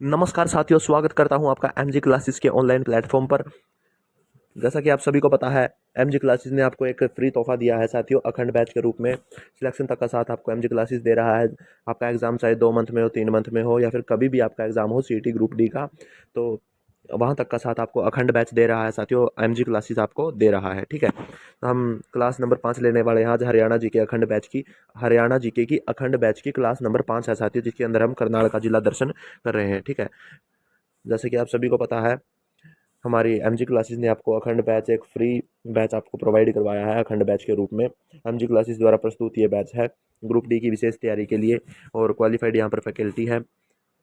नमस्कार साथियों, स्वागत करता हूं आपका एमजी क्लासेस के ऑनलाइन प्लेटफॉर्म पर। जैसा कि आप सभी को पता है, एमजी क्लासेस ने आपको एक फ्री तोहफा दिया है साथियों, अखंड बैच के रूप में। सिलेक्शन तक का साथ आपको एमजी क्लासेस दे रहा है। आपका एग्जाम चाहे 2 मंथ में हो, 3 मंथ में हो, या फिर कभी भी आपका एग्जाम हो सीईटी ग्रुप डी का, तो वहाँ तक का साथ आपको अखंड बैच दे रहा है साथियों। एमजी क्लासेस आपको दे रहा है, ठीक है। तो हम क्लास नंबर 5 लेने वाले हैं आज हरियाणा जी के अखंड बैच की। हरियाणा जीके की अखंड बैच की क्लास नंबर 5 है साथियों, जिसके अंदर हम करनाल का जिला दर्शन कर रहे हैं, ठीक है। जैसे कि आप सभी को पता है, हमारी एमजी क्लासेस ने आपको अखंड बैच, एक फ्री बैच आपको प्रोवाइड करवाया है अखंड बैच के रूप में। एमजी क्लासेस द्वारा प्रस्तुत ये बैच है ग्रुप डी की विशेष तैयारी के लिए, और क्वालिफाइड यहाँ पर फैकल्टी है,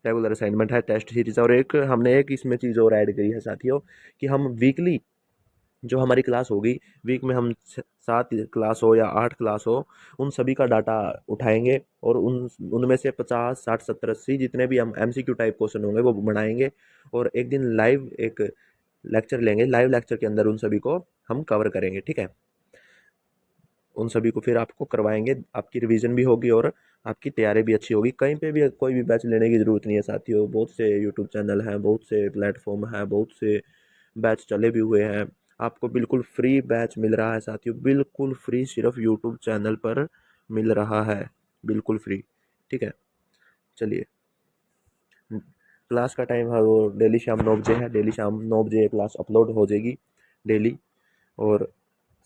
रेगुलर असाइनमेंट है, टेस्ट सीरीज, और एक हमने एक इसमें चीज़ और ऐड करी है साथियों कि हम वीकली जो हमारी क्लास होगी, वीक में हम 7 क्लास हो या 8 क्लास हो, उन सभी का डाटा उठाएंगे और उनमें से 50, 60, 70, 80 जितने भी हम एमसीक्यू टाइप क्वेश्चन होंगे वो बनाएंगे, और एक दिन लाइव एक लेक्चर लेंगे। लाइव लेक्चर के अंदर उन सभी को हम कवर करेंगे, ठीक है। उन सभी को फिर आपको करवाएंगे, आपकी रिवीजन भी होगी और आपकी तैयारी भी अच्छी होगी। कहीं पे भी कोई भी बैच लेने की ज़रूरत नहीं है साथियों। बहुत से यूट्यूब चैनल हैं, बहुत से प्लेटफॉर्म हैं, बहुत से बैच चले भी हुए हैं। आपको बिल्कुल फ्री बैच मिल रहा है साथियों, बिल्कुल फ्री, सिर्फ यूट्यूब चैनल पर मिल रहा है, बिल्कुल फ्री, ठीक है। चलिए, क्लास का टाइम है वो डेली शाम 9 बजे है। डेली शाम 9 बजे क्लास अपलोड हो जाएगी डेली। और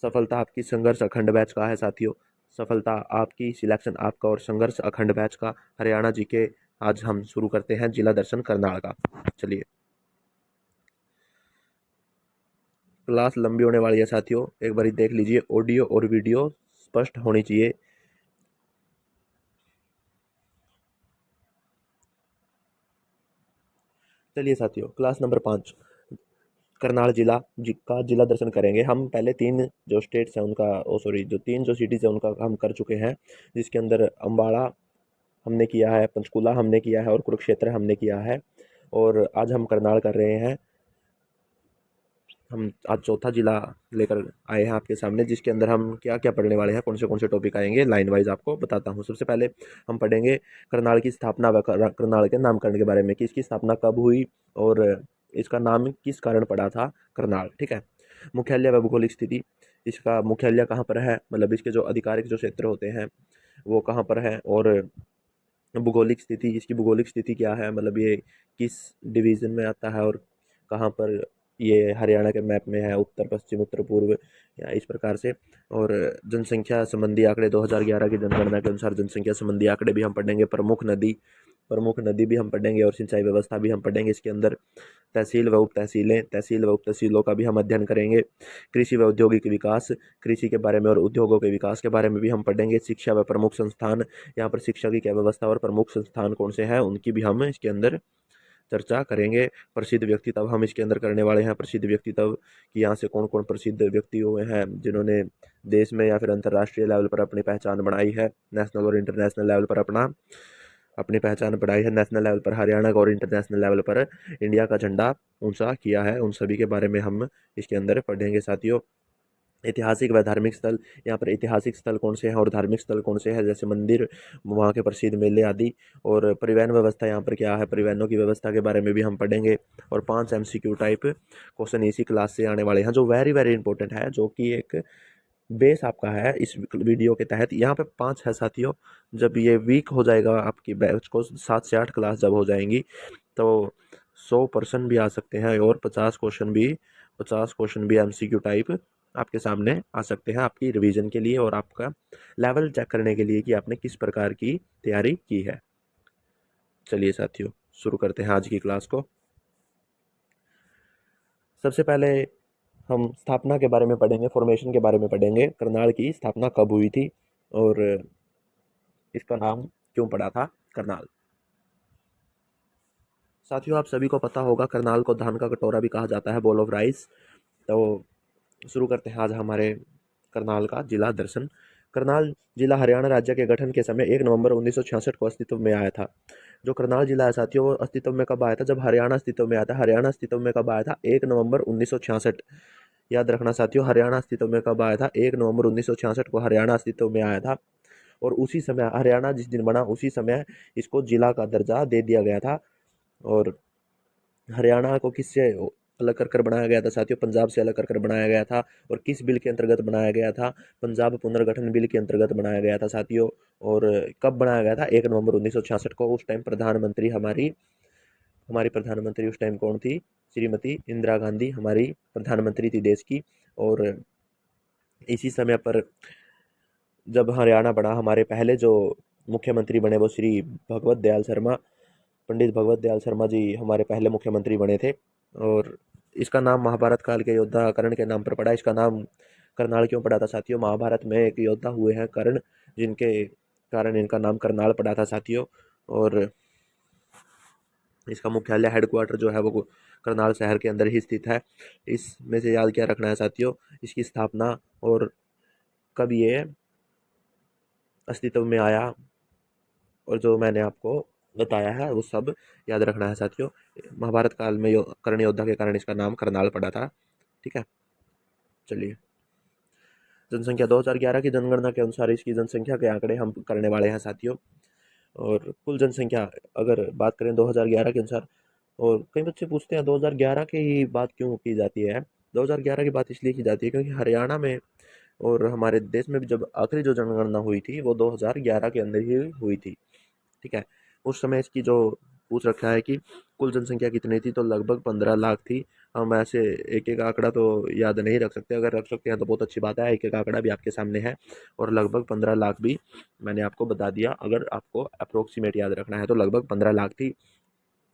सफलता आपकी, संघर्ष अखंड बैच का है साथियों। सफलता आपकी, सिलेक्शन आपका, और संघर्ष अखंड बैच का हरियाणा जी के। आज हम शुरू करते हैं जिला दर्शन करनाल का। चलिए, क्लास लंबी होने वाली है साथियों, एक बार देख लीजिए, ऑडियो और वीडियो स्पष्ट होनी चाहिए। चलिए साथियों, क्लास नंबर 5, करनाल जिला का जिला दर्शन करेंगे हम। पहले 3 जो स्टेट्स हैं उनका, ओ सॉरी, जो 3 जो सिटीज़ हैं उनका हम कर चुके हैं, जिसके अंदर अम्बाड़ा हमने किया है, पंचकूला हमने किया है, और कुरुक्षेत्र हमने किया है। और आज हम करनाल कर रहे हैं। हम आज चौथा जिला लेकर आए हैं आपके सामने, जिसके अंदर हम क्या क्या पढ़ने वाले हैं, कौन से टॉपिक आएंगे, लाइन वाइज आपको बताता हूँ। सबसे पहले हम पढ़ेंगे करनाल की स्थापना व करनाल के नामकरण के बारे में, कि इसकी स्थापना कब हुई और इसका नाम किस कारण पड़ा था करनाल, ठीक है। मुख्यालय व भौगोलिक स्थिति, इसका मुख्यालय कहाँ पर है, मतलब इसके जो आधिकारिक जो क्षेत्र होते हैं वो कहाँ पर है। और भूगोलिक स्थिति, इसकी भूगोलिक स्थिति क्या है, मतलब ये किस डिवीज़न में आता है, और कहाँ पर ये हरियाणा के मैप में है, उत्तर पश्चिम, उत्तर पूर्व, या इस प्रकार से। और जनसंख्या संबंधी आंकड़े, 2011 की जनगणना के अनुसार जनसंख्या संबंधी आंकड़े भी हम पढ़ेंगे। प्रमुख नदी भी हम पढ़ेंगे, और सिंचाई व्यवस्था भी हम पढ़ेंगे इसके अंदर। तहसील व उप तहसीलों का भी हम अध्ययन करेंगे। कृषि व औद्योगिक विकास, कृषि के बारे में और उद्योगों के विकास के बारे में भी हम पढ़ेंगे। शिक्षा व प्रमुख संस्थान, यहाँ पर शिक्षा की क्या व्यवस्था और प्रमुख संस्थान कौन से हैं उनकी भी हम इसके अंदर चर्चा करेंगे। प्रसिद्ध व्यक्तित्व हम इसके अंदर करने वाले हैं। प्रसिद्ध व्यक्तित्व कि यहाँ से कौन कौन प्रसिद्ध व्यक्ति हुए हैं जिन्होंने देश में या फिर अंतर्राष्ट्रीय लेवल पर अपनी पहचान बनाई है, नेशनल और इंटरनेशनल लेवल पर अपनी पहचान बढ़ाई है। नेशनल लेवल पर हरियाणा का और इंटरनेशनल लेवल पर इंडिया का झंडा ऊंचा किया है, उन सभी के बारे में हम इसके अंदर पढ़ेंगे साथियों। ऐतिहासिक व धार्मिक स्थल, यहाँ पर ऐतिहासिक स्थल कौन से हैं और धार्मिक स्थल कौन से हैं, जैसे मंदिर, वहाँ के प्रसिद्ध मेले आदि। और परिवहन व्यवस्था यहाँ पर क्या है, परिवहनों की व्यवस्था के बारे में भी हम पढ़ेंगे। और 5 एमसीक्यू टाइप क्वेश्चन इसी क्लास से आने वाले हैं, जो वेरी वेरी इंपॉर्टेंट है, जो कि एक बेस आपका है इस वीडियो के तहत। यहाँ पे 5 है साथियों। जब ये वीक हो जाएगा आपकी बैच को, 7 से 8 क्लास जब हो जाएंगी, तो 100% भी आ सकते हैं, और 50 क्वेश्चन भी एमसीक्यू टाइप आपके सामने आ सकते हैं, आपकी रिवीजन के लिए और आपका लेवल चेक करने के लिए कि आपने किस प्रकार की तैयारी की है। चलिए साथियों, शुरू करते हैं आज की क्लास को। सबसे पहले हम स्थापना के बारे में पढ़ेंगे, फॉर्मेशन के बारे में पढ़ेंगे। करनाल की स्थापना कब हुई थी और इसका नाम क्यों पड़ा था करनाल। साथियों, आप सभी को पता होगा, करनाल को धान का कटोरा भी कहा जाता है, बॉल ऑफ राइस। तो शुरू करते हैं आज हमारे करनाल का जिला दर्शन। करनाल जिला हरियाणा राज्य के गठन के समय 1 नवंबर 1966 को अस्तित्व में आया था। जो करनाल जिला है साथियों, वो अस्तित्व में कब आया था, जब हरियाणा अस्तित्व में आया था। हरियाणा अस्तित्व में कब आया था, 1 नवंबर 1966। याद रखना साथियों, हरियाणा अस्तित्व में कब आया था, 1 नवंबर 1966 को हरियाणा अस्तित्व में आया था। और उसी समय हरियाणा जिस दिन बना, उसी समय इसको जिला का दर्जा दे दिया गया था। और हरियाणा को किससे अलग कर कर बनाया गया था साथियों? पंजाब से अलग कर कर बनाया गया था। और किस बिल के अंतर्गत बनाया गया था? पंजाब पुनर्गठन बिल के अंतर्गत बनाया गया था साथियों। और कब बनाया गया था? 1 नवंबर 1966 को। उस टाइम प्रधानमंत्री हमारी हमारी प्रधानमंत्री उस टाइम कौन थी? श्रीमती इंदिरा गांधी हमारी प्रधानमंत्री थी देश की। और इसी समय पर जब हरियाणा बना, हमारे पहले जो मुख्यमंत्री बने वो श्री भगवत दयाल शर्मा, पंडित भगवत दयाल शर्मा जी हमारे पहले मुख्यमंत्री बने थे। और इसका नाम महाभारत काल के योद्धा कर्ण के नाम पर पड़ा। इसका नाम करनाल क्यों पड़ा था साथियों? महाभारत में एक योद्धा हुए हैं कर्ण, जिनके कारण इनका नाम करनाल पड़ा था साथियों। और इसका मुख्यालय हेडक्वार्टर जो है वो करनाल शहर के अंदर ही स्थित है। इसमें से याद क्या रखना है साथियों? इसकी स्थापना और कब ये अस्तित्व में आया, और जो मैंने आपको बताया है वो सब याद रखना है साथियों। महाभारत काल में कर्ण योद्धा के कारण इसका नाम करनाल पड़ा था। ठीक है, चलिए। जनसंख्या 2011 की जनगणना के अनुसार इसकी जनसंख्या के आंकड़े हम करने वाले हैं साथियों। और कुल जनसंख्या अगर बात करें 2011 के अनुसार, और कई बच्चे पूछते हैं 2011 की बात क्यों की जाती है? 2011 की बात इसलिए की जाती है क्योंकि हरियाणा में और हमारे देश में भी जब आखिरी जो जनगणना हुई थी वो 2011 के अंदर ही हुई थी। ठीक है, उस समय इसकी जो पूछ रखा है कि कुल जनसंख्या कितनी थी, तो लगभग 15 लाख थी। हम ऐसे एक एक आंकड़ा तो याद नहीं रख सकते, अगर रख सकते हैं तो बहुत अच्छी बात है। एक एक आंकड़ा भी आपके सामने है, और लगभग 15 लाख भी मैंने आपको बता दिया। अगर आपको अप्रोक्सीमेट याद रखना है तो लगभग 15 लाख थी।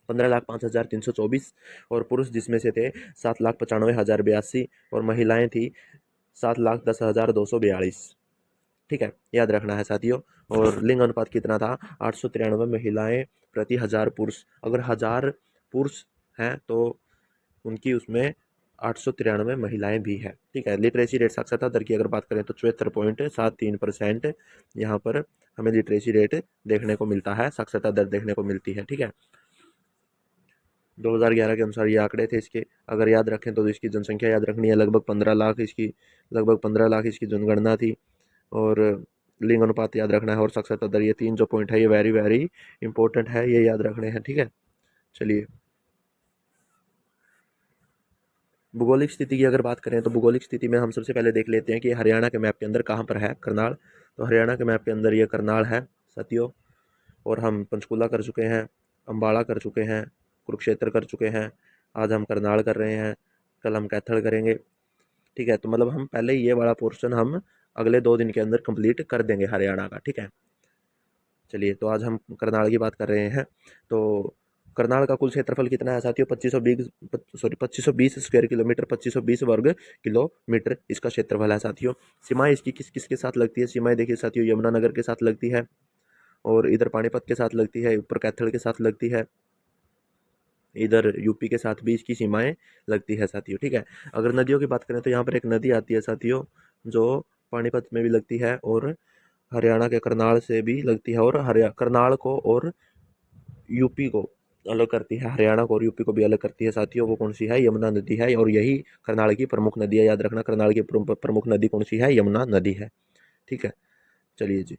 15,05,324। और पुरुष जिसमें से थे 7,95,082, और महिलाएं थी 7,10,242। ठीक है, याद रखना है साथियों। और लिंग अनुपात कितना था? 893 महिलाएं प्रति 1000 पुरुष। अगर 1000 पुरुष हैं तो उनकी उसमें 893 महिलाएं भी हैं। ठीक है, लिटरेसी रेट साक्षरता दर की अगर बात करें तो 74.73% यहाँ पर हमें लिटरेसी रेट देखने को मिलता है, साक्षरता दर देखने को मिलती है। ठीक है, 2011 के अनुसार ये आंकड़े थे इसके। अगर याद रखें तो इसकी जनसंख्या याद रखनी है, लगभग 15 लाख इसकी, लगभग 15 लाख इसकी जनगणना थी। और लिंग अनुपात याद रखना है, और साक्षरता दर, ये 3 जो पॉइंट है ये वेरी वेरी इंपॉर्टेंट है, ये याद रखने हैं। ठीक है, चलिए। भूगोलिक स्थिति की अगर बात करें तो भूगोलिक स्थिति में हम सबसे पहले देख लेते हैं कि हरियाणा के मैप के अंदर कहाँ पर है करनाल। तो हरियाणा के मैप के अंदर ये करनाल है साथियों। और हम पंचकूला कर चुके हैं, अम्बाड़ा कर चुके हैं, कुरुक्षेत्र कर चुके हैं, आज हम करनाल कर रहे हैं, कल हम कैथल करेंगे। ठीक है, तो मतलब हम पहले ये वाला पोर्शन हम अगले 2 दिन के अंदर कंप्लीट कर देंगे हरियाणा का। ठीक है, चलिए। तो आज हम करनाल की बात कर रहे हैं। तो करनाल का कुल क्षेत्रफल कितना है साथियों? 2520 स्क्वायर किलोमीटर, 2520 वर्ग किलोमीटर इसका क्षेत्रफल है साथियों। सीमाएं इसकी किस किस के साथ लगती है? सीमाएं देखिए साथियों, यमुनानगर के साथ लगती है, और इधर पानीपत के साथ लगती है, ऊपर कैथल के साथ लगती है, इधर यूपी के साथ भी इसकी सीमाएं लगती है साथियों। ठीक है, अगर नदियों की बात करें तो यहाँ पर एक नदी आती है साथियों जो पानीपत में भी लगती है, और हरियाणा के करनाल से भी लगती है, और करनाल को और यूपी को अलग करती है, हरियाणा को और यूपी को भी अलग करती है साथियों। वो कौन सी है? यमुना नदी है, और यही करनाल की प्रमुख नदी है। याद रखना, करनाल की प्रमुख नदी कौन सी है? यमुना नदी है। ठीक है, चलिए जी।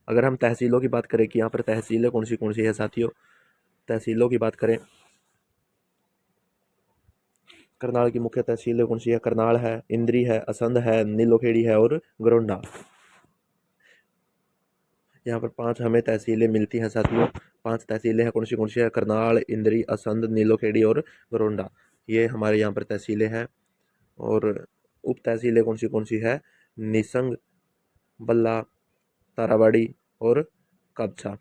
अगर हम तहसीलों की बात करें कि यहाँ पर तहसीलें कौन सी है साथियों, तहसीलों की बात करें, करनाल की मुख्य तहसीलें कौन सी है? करनाल है, इंद्री है, असंध है, नीलोखेड़ी है, और गरोंडा। यहाँ पर 5 हमें तहसीलें मिलती हैं साथियों। 5 तहसीलें हैं, कौन सी है? करनाल, इंद्री, असंध, नीलोखेड़ी और गरोंडा। ये हमारे यहाँ पर तहसीलें हैं। और उप तहसीलें कौन सी है? निसंग, बल्ला, ताराबाड़ी और कब्छा।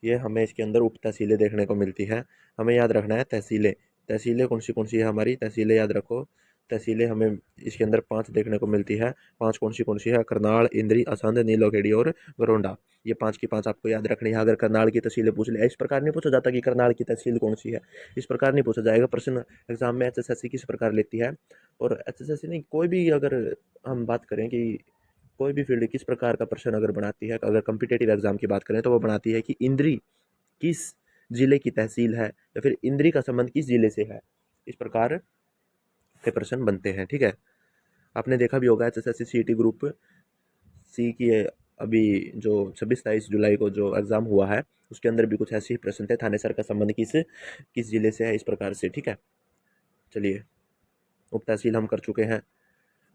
ये हमें इसके अंदर उप तहसीलें देखने को मिलती है। हमें याद रखना है तहसीलें, तहसीलें कौन सी है हमारी? तहसीलें याद रखो। तहसीलें हमें इसके अंदर 5 देखने को मिलती है। 5 कौन सी है? करनाल, इंद्री, असंध, नीलोखेड़ी और गरोंडा। ये 5 की 5 आपको याद रखनी है। अगर करनाल की तहसीलें पूछ लिया, इस प्रकार नहीं पूछा जाता कि करनाल की तहसील कौन सी है, इस प्रकार नहीं पूछा जाएगा प्रश्न एग्जाम में। एचएसएससी किस प्रकार लेती है, और एचएसएससी नहीं, कोई भी अगर हम बात करें कि कोई भी फील्ड किस प्रकार का प्रश्न अगर बनाती है, अगर कम्पिटेटिव एग्जाम की बात करें तो वो बनाती है कि इंद्री किस जिले की तहसील है, या फिर इंद्री का संबंध किस जिले से है। इस प्रकार के प्रश्न बनते हैं। ठीक है, आपने देखा भी होगा एचएसएससी सीईटी ग्रुप सी की अभी जो 26-27 जुलाई को जो एग्ज़ाम हुआ है उसके अंदर भी कुछ ऐसे ही प्रश्न थे, थानेसर का संबंध किस किस जिले से है, इस प्रकार से। ठीक है, चलिए उप तहसील हम कर चुके हैं।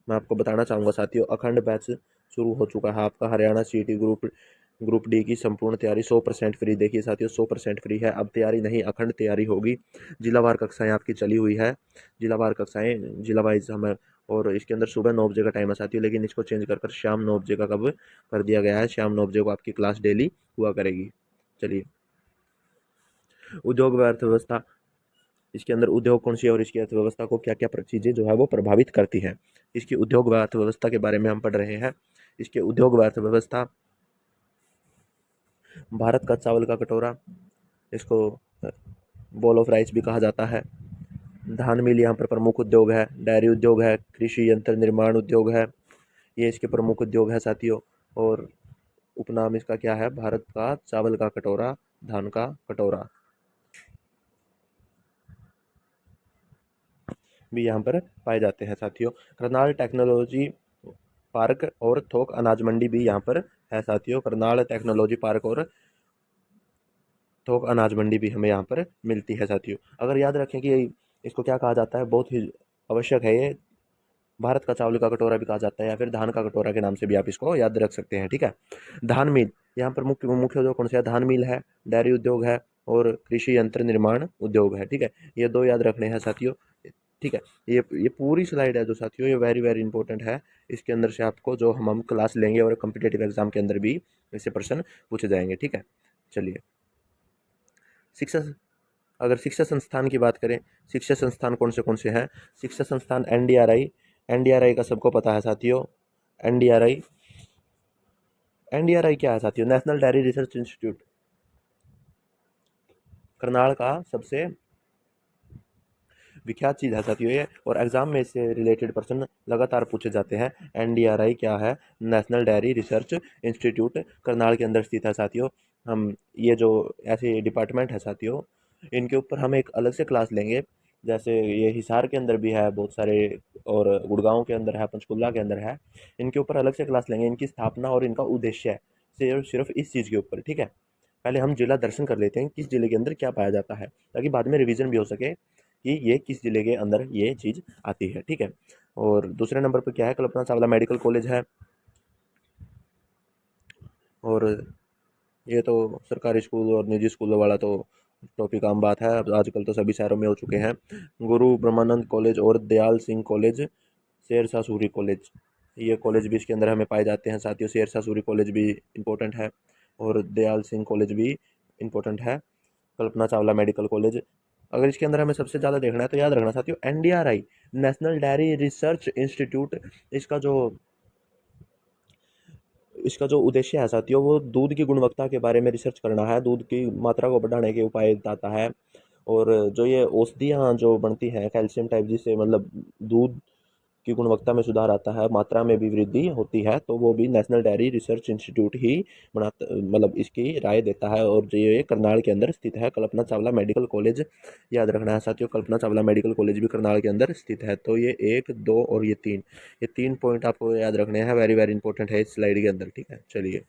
मैं आपको बताना चाहूँगा साथियों, अखंड बैच शुरू हो चुका है आपका। हरियाणा सीईटी ग्रुप डी की संपूर्ण तैयारी 100% फ्री। देखिए साथियों 100% फ्री है, अब तैयारी नहीं अखंड तैयारी होगी। जिलावार कक्षाएं आपकी चली हुई है, जिलावार कक्षाएं जिला वाइज हमें, और इसके अंदर सुबह 9 बजे का टाइम है साथियों, लेकिन इसको चेंज कर शाम 9 बजे का कब कर दिया गया है, शाम 9 बजे को आपकी क्लास डेली हुआ करेगी। चलिए, उद्योग व अर्थव्यवस्था, इसके अंदर उद्योग कौन सी है और इसकी अर्थव्यवस्था को क्या क्या चीज़ें जो है वो प्रभावित करती है। इसकी उद्योग व अर्थव्यवस्था के बारे में हम पढ़ रहे हैं। इसके उद्योग व अर्थव्यवस्था, भारत का चावल का कटोरा, इसको बॉल ऑफ राइस भी कहा जाता है। धान मिल यहाँ पर प्रमुख उद्योग है, डेयरी उद्योग है, कृषि यंत्र निर्माण उद्योग है, ये इसके प्रमुख उद्योग है साथियों। और उपनाम इसका क्या है, भारत का चावल का कटोरा, धान का कटोरा भी यहाँ पर पाए जाते हैं साथियों। करनाल टेक्नोलॉजी पार्क और थोक अनाज मंडी भी यहाँ पर है साथियों। करनाल टेक्नोलॉजी पार्क और थोक अनाज मंडी भी हमें यहाँ पर मिलती है साथियों। अगर याद रखें कि इसको क्या कहा जाता है, बहुत ही आवश्यक है ये, भारत का चावल का कटोरा भी कहा जाता है, या फिर धान का कटोरा के नाम से भी आप इसको याद रख सकते हैं। ठीक है, धान मिल यहाँ पर मुख्य मुख्य उद्योग कौन से है, धान मिल है, डेयरी उद्योग है और कृषि यंत्र निर्माण उद्योग है। ठीक है, ये दो याद रखने हैं साथियों। ठीक है, ये पूरी स्लाइड है जो साथियों, ये वेरी वेरी इंपॉर्टेंट है। इसके अंदर से आपको जो हम क्लास लेंगे और कम्पिटेटिव एग्जाम के अंदर भी इससे प्रश्न पूछे जाएंगे। ठीक है, चलिए शिक्षा, अगर शिक्षा संस्थान की बात करें, शिक्षा संस्थान कौन से हैं, शिक्षा संस्थान एनडीआरआई, एनडीआरआई का सबको पता है साथियों। एनडीआरआई, एनडीआरआई क्या है साथियों, national dairy research institute, Karnal का सबसे विख्यात चीज़ है साथियों ये, और एग्जाम में इससे रिलेटेड प्रश्न लगातार पूछे जाते हैं। एनडीआरआई क्या है, national dairy research institute Karnal के अंदर स्थित है साथियों। हम ये जो ऐसे डिपार्टमेंट है साथियों, इनके ऊपर हम एक अलग से क्लास लेंगे। जैसे ये हिसार के अंदर भी है बहुत सारे, और गुड़गांव के अंदर है, पंचकुला के अंदर है, इनके ऊपर अलग से क्लास लेंगे। इनकी स्थापना और इनका उद्देश्य है सिर्फ सिर्फ इस चीज़ के ऊपर। ठीक है, पहले हम जिला दर्शन कर लेते हैं किस जिले के अंदर क्या पाया जाता है, ताकि बाद में रिवीजन भी हो सके कि ये किस जिले के अंदर ये चीज़ आती है। ठीक है, और दूसरे नंबर पर क्या है, कल्पना चावला मेडिकल कॉलेज है, और ये तो सरकारी स्कूल और निजी स्कूलों वाला तो टॉपिक आम बात है, अब आजकल तो सभी शहरों में हो चुके हैं। गुरु ब्रह्मानंद कॉलेज और दयाल सिंह कॉलेज, शेरशाह सूरी कॉलेज, ये कॉलेज भी इसके अंदर हमें पाए जाते हैं साथियों। शेरशाह सूरी कॉलेज भी इम्पोर्टेंट है और दयाल सिंह कॉलेज भी इम्पोर्टेंट है। कल्पना चावला मेडिकल कॉलेज, अगर इसके अंदर हमें सबसे ज़्यादा देखना है तो याद रखना साथियों, NDRI, national dairy research institute, इसका जो इसका जो उद्देश्य है साथियों, वो दूध की गुणवत्ता के बारे में रिसर्च करना है, दूध की मात्रा को बढ़ाने के उपाय बताता है। और जो ये औषधियाँ जो बनती हैं कैल्शियम टाइप, जिससे मतलब दूध की गुणवत्ता में सुधार आता है, मात्रा में भी वृद्धि होती है, तो वो भी नेशनल डेयरी रिसर्च इंस्टीट्यूट ही बनाता, मतलब इसकी राय देता है। और जो ये करनाल के अंदर स्थित है, कल्पना चावला मेडिकल कॉलेज, याद रखना है साथियों, कल्पना चावला मेडिकल कॉलेज भी करनाल के अंदर स्थित है। तो ये एक, दो और ये तीन पॉइंट आपको याद रखने हैं, वेरी वेरी इंपॉर्टेंट है इस स्लाइड के अंदर। ठीक है, चलिए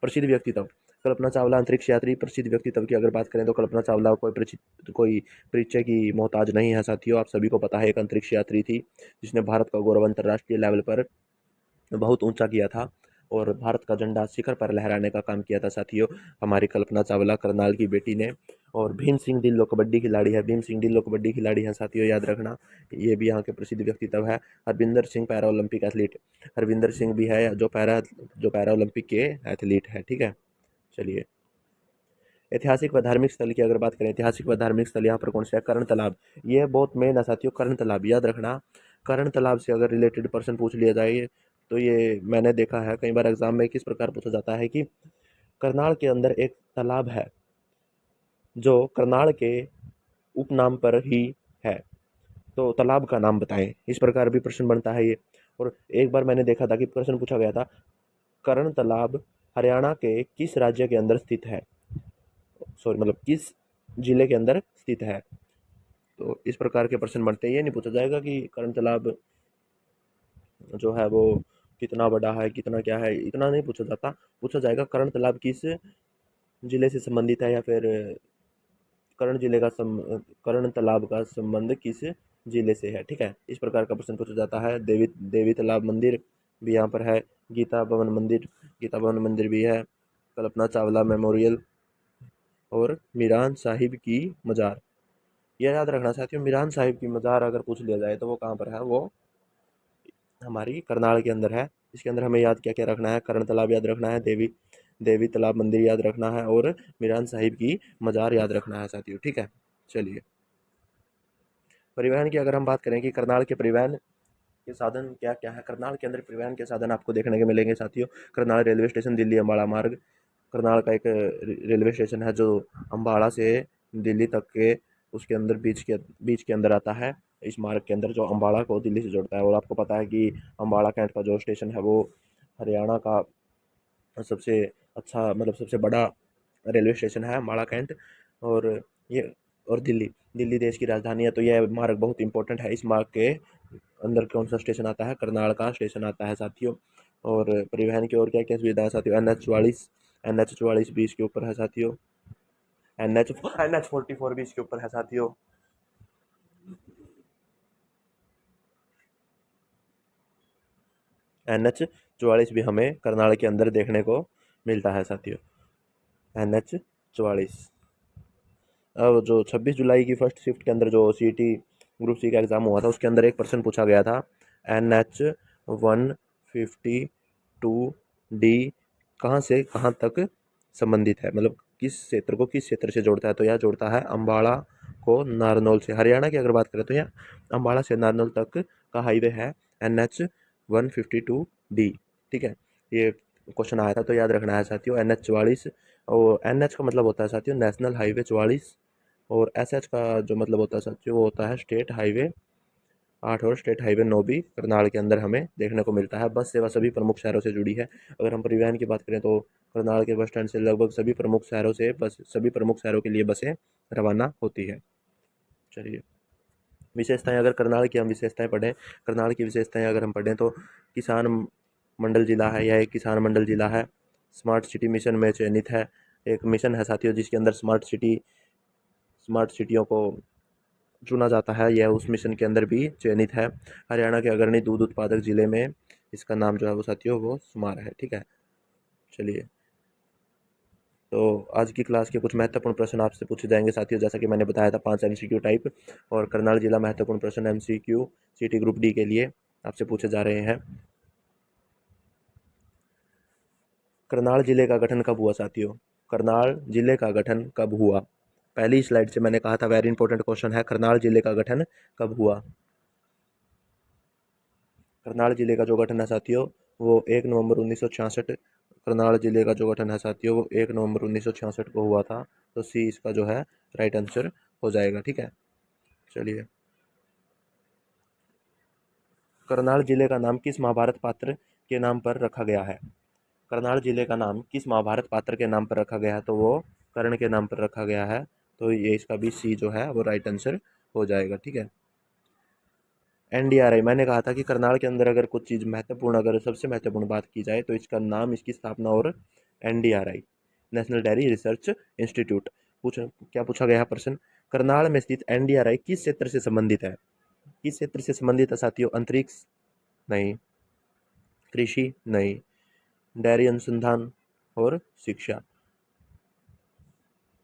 प्रसिद्ध व्यक्तित्व, कल्पना चावला अंतरिक्ष यात्री। प्रसिद्ध व्यक्तित्व की अगर बात करें तो कल्पना चावला कोई परिचय की मोहताज नहीं है साथियों, आप सभी को पता है, एक अंतरिक्ष यात्री थी जिसने भारत का गौरव अंतर्राष्ट्रीय लेवल पर बहुत ऊंचा किया था और भारत का झंडा शिखर पर लहराने का काम किया था साथियों, हमारी कल्पना चावला, करनाल की बेटी ने। और भीम सिंह ढिल्लों कबड्डी खिलाड़ी है, भीम सिंह ढिल्लों कबड्डी खिलाड़ी हैं साथियों, याद रखना, ये भी यहाँ के प्रसिद्ध व्यक्तित्व है। Harvinder Singh para Olympic athlete, Harvinder Singh भी है जो पैरा ओलंपिक के एथलीट है। ठीक है, चलिए ऐतिहासिक व धार्मिक स्थल की अगर बात करें, ऐतिहासिक व धार्मिक स्थल यहाँ पर कौन सा है, कर्ण तालाब, ये बहुत मेन है साथियों, कर्ण तालाब याद रखना। कर्ण तालाब से अगर रिलेटेड पर्सन पूछ लिया जाए तो ये मैंने देखा है कई बार एग्जाम में किस प्रकार पूछा जाता है कि करनाल के अंदर एक तालाब है जो करनाल के उपनाम पर ही है, तो तालाब का नाम बताएं, इस प्रकार भी प्रश्न बनता है ये। और एक बार मैंने देखा था कि प्रश्न पूछा गया था, कर्ण तालाब हरियाणा के किस राज्य के अंदर स्थित है, सॉरी मतलब किस जिले के अंदर स्थित है, तो इस प्रकार के प्रश्न बनते हैं। ये नहीं पूछा जाएगा कि कर्ण तालाब जो है वो कितना बड़ा है, कितना क्या है, इतना नहीं पूछा जाता। पूछा जाएगा कर्ण तालाब किस जिले से संबंधित है, या फिर कर्ण जिले का कर्ण तालाब का संबंध किस जिले से है, ठीक है। इस प्रकार का प्रश्न पूछा जाता है। देवी देवी तालाब मंदिर भी यहाँ पर है। गीता भवन मंदिर भी है। कल्पना चावला मेमोरियल और मीरान साहिब की मज़ार। यह याद रखना साथियों, मीरान साहिब की मज़ार अगर पूछ लिया जाए तो वो कहाँ पर है, वो हमारी करनाल के अंदर है। इसके अंदर हमें याद क्या क्या रखना है, कर्ण तालाब याद रखना है, देवी देवी तालाब मंदिर याद रखना है, और मीरान साहिब की मज़ार याद रखना है साथियों, ठीक है। चलिए, परिवहन की अगर हम बात करें कि करनाल के परिवहन के साधन क्या क्या है। करनाल के अंदर परिवहन के साधन आपको देखने के मिलेंगे साथियों। करनाल रेलवे स्टेशन, दिल्ली अम्बाड़ा मार्ग। करनाल का एक रेलवे स्टेशन है जो अम्बाड़ा से दिल्ली तक के उसके अंदर बीच के अंदर आता है। इस मार्ग के अंदर जो अम्बाड़ा को दिल्ली से जोड़ता है। और आपको पता है कि अम्बाड़ा कैंट का जो स्टेशन है वो हरियाणा का सबसे अच्छा, मतलब सबसे बड़ा रेलवे स्टेशन है अम्बाड़ा कैंट। और ये और दिल्ली देश की राजधानी है, तो यह मार्ग बहुत इंपॉर्टेंट है। इस मार्ग के अंदर कौन सा स्टेशन आता है, करनाल का स्टेशन आता है साथियों। और परिवहन की और क्या क्या सुविधा है साथियों, NH 44 भी इसके ऊपर है साथियों। NH 44 भी इसके ऊपर है साथियों। NH 44 भी हमें करनाल के अंदर देखने को मिलता है साथियों। NH 44। अब जो 26 जुलाई की फर्स्ट शिफ्ट के अंदर जो CET ग्रुप सी का एग्ज़ाम हुआ था, उसके अंदर एक प्रश्न पूछा गया था, NH 152D कहाँ से कहाँ तक संबंधित है, मतलब किस क्षेत्र को किस क्षेत्र से जोड़ता है। तो यह जोड़ता है अम्बाड़ा को नारनौल से। हरियाणा की अगर बात करें तो यह अम्बाड़ा से नारनौल तक का हाईवे है NH 152D, ठीक है। ये क्वेश्चन आया था तो याद रखना है साथियों, NH 44। और NH का मतलब होता है साथियों नेशनल हाईवे 44, और SH का जो मतलब होता है साथियों वो होता है स्टेट हाईवे 8, और स्टेट हाईवे 9 भी करनाल के अंदर हमें देखने को मिलता है। बस सेवा सभी प्रमुख शहरों से जुड़ी है। अगर हम परिवहन की बात करें तो करनाल के बस स्टैंड से लगभग सभी प्रमुख शहरों के लिए बसें रवाना होती है। चलिए, विशेषताएं, अगर करनाल की हम विशेषताएं पढ़ें, करनाल की विशेषताएं अगर हम पढ़ें तो किसान मंडल जिला है, यह एक किसान मंडल जिला है। स्मार्ट सिटी मिशन में चयनित है। एक मिशन है साथियों जिसके अंदर स्मार्ट सिटियों को चुना जाता है, यह उस मिशन के अंदर भी चयनित है। हरियाणा के अग्रणी दूध उत्पादक जिले में इसका नाम जो है वो साथियों वो शुमार है, ठीक है। चलिए, तो आज की क्लास के कुछ महत्वपूर्ण प्रश्न आपसे पूछे जाएंगे साथियों, जैसा कि मैंने बताया था 5 MCQ टाइप। और करनाल जिला महत्वपूर्ण प्रश्न MCQ CT ग्रुप D के लिए आपसे पूछे जा रहे हैं। करनाल जिले का गठन कब हुआ साथियों, करनाल जिले का गठन कब हुआ। पहली स्लाइड से मैंने कहा था वेरी इंपॉर्टेंट क्वेश्चन है, करनाल जिले का गठन कब हुआ। करनाल जिले का जो गठन है साथियों वो 1 नवंबर 1966। करनाल जिले का जो गठन है साथियों वो 1 नवंबर 1966 को हुआ था। तो C इसका जो है राइट आंसर हो जाएगा, ठीक है। चलिए, करनाल जिले का नाम किस महाभारत पात्र के नाम पर रखा गया है। करनाल जिले का नाम किस महाभारत पात्र के नाम पर रखा गया है, तो वो कर्ण के नाम पर रखा गया है। तो ये इसका भी C जो है वो राइट आंसर हो जाएगा, ठीक है। NDRI, मैंने कहा था कि करनाल के अंदर अगर कुछ चीज़ महत्वपूर्ण, अगर सबसे महत्वपूर्ण बात की जाए तो इसका नाम, इसकी स्थापना और NDRI national dairy research institute. क्या पूछा गया है प्रश्न, करनाल में स्थित NDRI किस क्षेत्र से संबंधित है। किस क्षेत्र से संबंधित है साथियों, अंतरिक्ष नहीं, कृषि नहीं, डेयरी अनुसंधान और शिक्षा।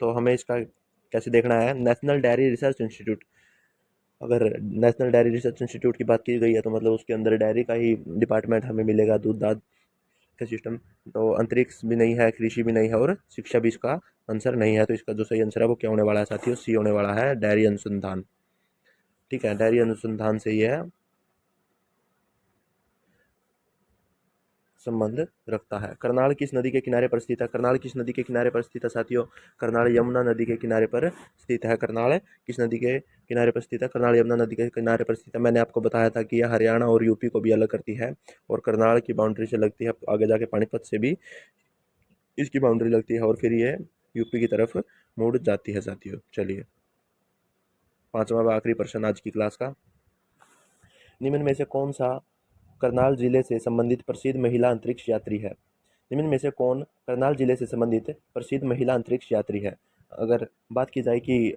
तो हमें इसका कैसे देखना है, नेशनल डेयरी रिसर्च इंस्टीट्यूट। अगर नेशनल डेयरी रिसर्च इंस्टीट्यूट की बात की गई है तो मतलब उसके अंदर डेयरी का ही डिपार्टमेंट हमें मिलेगा, दूध दाद का सिस्टम। तो अंतरिक्ष भी नहीं है, कृषि भी नहीं है, और शिक्षा भी इसका आंसर नहीं है। तो इसका जो सही आंसर है वो क्या होने वाला है साथियों, C होने वाला है, डेयरी अनुसंधान, ठीक है। डेयरी अनुसंधान से ये है संबंध रखता है। करनाल किस नदी के किनारे पर स्थित है, करनाल किस नदी के किनारे पर स्थित है साथियों, करनाल यमुना नदी के किनारे पर स्थित है। करनाल किस नदी के किनारे पर स्थित है, करनाल यमुना नदी के किनारे पर स्थित है। मैंने आपको बताया था कि यह हरियाणा और यूपी को भी अलग करती है, और करनाल की बाउंड्री से लगती है, आगे जाके पानीपत से भी इसकी बाउंड्री लगती है, और फिर ये यूपी की तरफ मुड़ जाती है साथियों। चलिए, पांचवा व आखिरी प्रश्न आज की क्लास का, निम्न में से कौन सा करनाल जिले से संबंधित प्रसिद्ध महिला अंतरिक्ष यात्री है? निम्न में से कौन करनाल जिले से संबंधित प्रसिद्ध महिला अंतरिक्ष यात्री है? अगर बात की जाए कि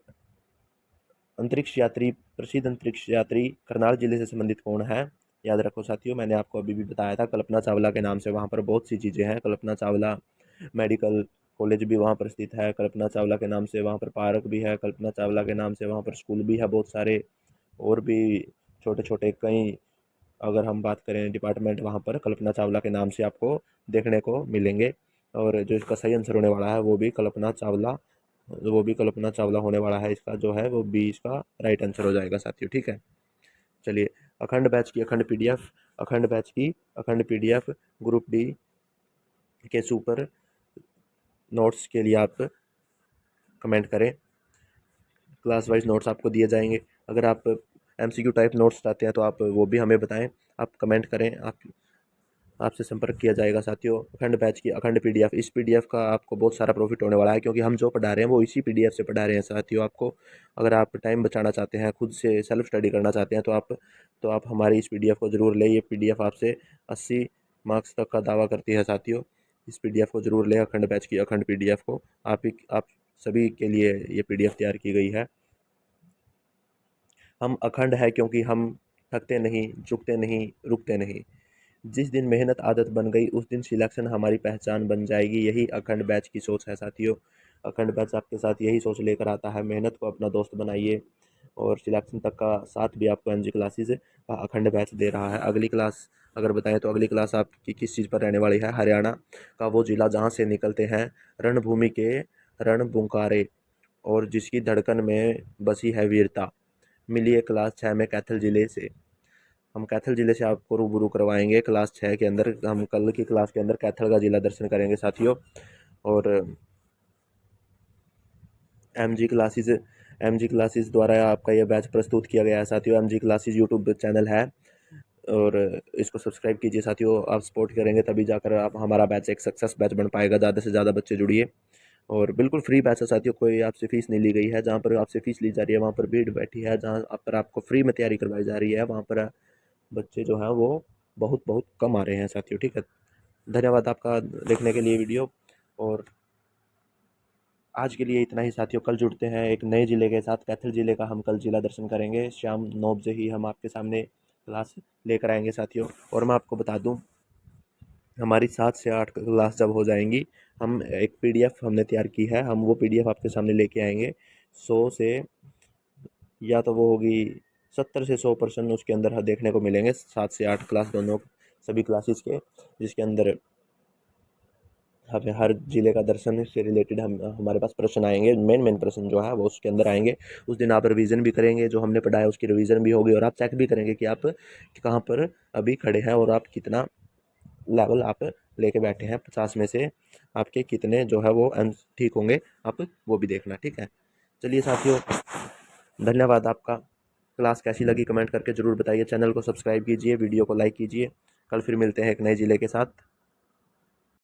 प्रसिद्ध अंतरिक्ष यात्री करनाल जिले से संबंधित कौन है, याद रखो साथियों, मैंने आपको अभी भी बताया था, कल्पना चावला के नाम से वहाँ पर बहुत सी चीज़ें हैं। कल्पना चावला मेडिकल कॉलेज भी वहाँ पर स्थित है, कल्पना चावला के नाम से वहाँ पर पार्क भी है, कल्पना चावला के नाम से वहाँ पर स्कूल भी है बहुत सारे, और भी छोटे छोटे कई, अगर हम बात करें डिपार्टमेंट, वहाँ पर कल्पना चावला के नाम से आपको देखने को मिलेंगे। और जो इसका सही आंसर होने वाला है वो भी कल्पना चावला होने वाला है। इसका जो है वो बी इसका राइट आंसर हो जाएगा साथियों, ठीक है। चलिए, अखंड बैच की अखंड पीडीएफ ग्रुप डी के सुपर नोट्स के लिए आप कमेंट करें, क्लास वाइज नोट्स आपको दिए जाएंगे। अगर आप एमसीक्यू टाइप नोट्स चाहते हैं तो आप वो भी हमें बताएं, आप कमेंट करें, आपसे संपर्क किया जाएगा साथियों। अखंड बैच की अखंड पीडीएफ, इस पीडीएफ का आपको बहुत सारा प्रॉफिट होने वाला है, क्योंकि हम जो पढ़ा रहे हैं वो इसी पीडीएफ से पढ़ा रहे हैं साथियों। आपको अगर आप टाइम बचाना चाहते हैं, खुद से सेल्फ स्टडी करना चाहते हैं, तो आप हमारी इस पीडीएफ को ज़रूर लें। ये पीडीएफ आपसे 80 मार्क्स तक का दावा करती है साथियों। इस पीडीएफ को ज़रूर लें, अखंड बैच की अखंड पीडीएफ को। आप सभी के लिए ये पीडीएफ तैयार की गई है। हम अखंड है क्योंकि हम थकते नहीं, झुकते नहीं, रुकते नहीं। जिस दिन मेहनत आदत बन गई उस दिन सिलेक्शन हमारी पहचान बन जाएगी। यही अखंड बैच की सोच है साथियों। अखंड बैच आपके साथ यही सोच लेकर आता है, मेहनत को अपना दोस्त बनाइए, और सिलेक्शन तक का साथ भी आपको एमजी क्लासेस का अखंड बैच दे रहा है। अगली क्लास अगर बताएं तो अगली क्लास आपकी किस चीज़ पर रहने वाली है? हरियाणा का वो जिला जहाँ से निकलते हैं रणभूमि के रणबुंकारे, और जिसकी धड़कन में बसी है वीरता। मिलिए क्लास 6 में कैथल जिले से। हम कैथल जिले से आपको रूबरू करवाएंगे। क्लास 6 के अंदर हम कल की क्लास के अंदर कैथल का जिला दर्शन करेंगे साथियों। और एम जी क्लासेस द्वारा आपका ये बैच प्रस्तुत किया गया है साथियों। M G classes YouTube channel है, और इसको सब्सक्राइब कीजिए साथियों। आप सपोर्ट करेंगे तभी जाकर आप हमारा बैच एक सक्सेस बैच बन पाएगा। ज़्यादा से ज़्यादा बच्चे जुड़िए, और बिल्कुल फ्री बैच है साथियों, कोई आपसे फीस नहीं ली गई है। जहाँ पर आपसे फीस ली जा रही है वहाँ पर भीड़ बैठी है, जहाँ पर आपको फ्री में तैयारी करवाई जा रही है वहाँ पर बच्चे जो हैं वो बहुत बहुत कम आ रहे हैं साथियों, ठीक है। धन्यवाद आपका देखने के लिए वीडियो, और आज के लिए इतना ही साथियों। कल जुड़ते हैं एक नए ज़िले के साथ। कैथल ज़िले का हम कल ज़िला दर्शन करेंगे। शाम 9 बजे ही हम आपके सामने क्लास लेकर आएंगे साथियों। और मैं आपको बता दूं, हमारी 7 से 8 क्लास जब हो जाएंगी, हम एक पीडीएफ हमने तैयार की है, हम वो पीडीएफ आपके सामने लेके आएंगे। 100 से, या तो वो होगी 70 से 100% उसके अंदर देखने को मिलेंगे 7 से 8 क्लास दोनों सभी क्लासेस के, जिसके अंदर हमें हर जिले का दर्शन से रिलेटेड हमारे पास प्रश्न आएंगे। मेन प्रश्न जो है वो उसके अंदर आएंगे। उस दिन आप रिवीजन भी करेंगे, जो हमने पढ़ा है उसकी रिवीजन भी होगी, और आप चेक भी करेंगे कि आप कहाँ पर अभी खड़े हैं और आप कितना लेवल आप लेके बैठे हैं। 50 में से आपके कितने जो है वो ठीक होंगे, आप वो भी देखना, ठीक है। चलिए साथियों, धन्यवाद आपका। क्लास कैसी लगी कमेंट करके ज़रूर बताइए। चैनल को सब्सक्राइब कीजिए, वीडियो को लाइक कीजिए। कल फिर मिलते हैं एक नए ज़िले के साथ।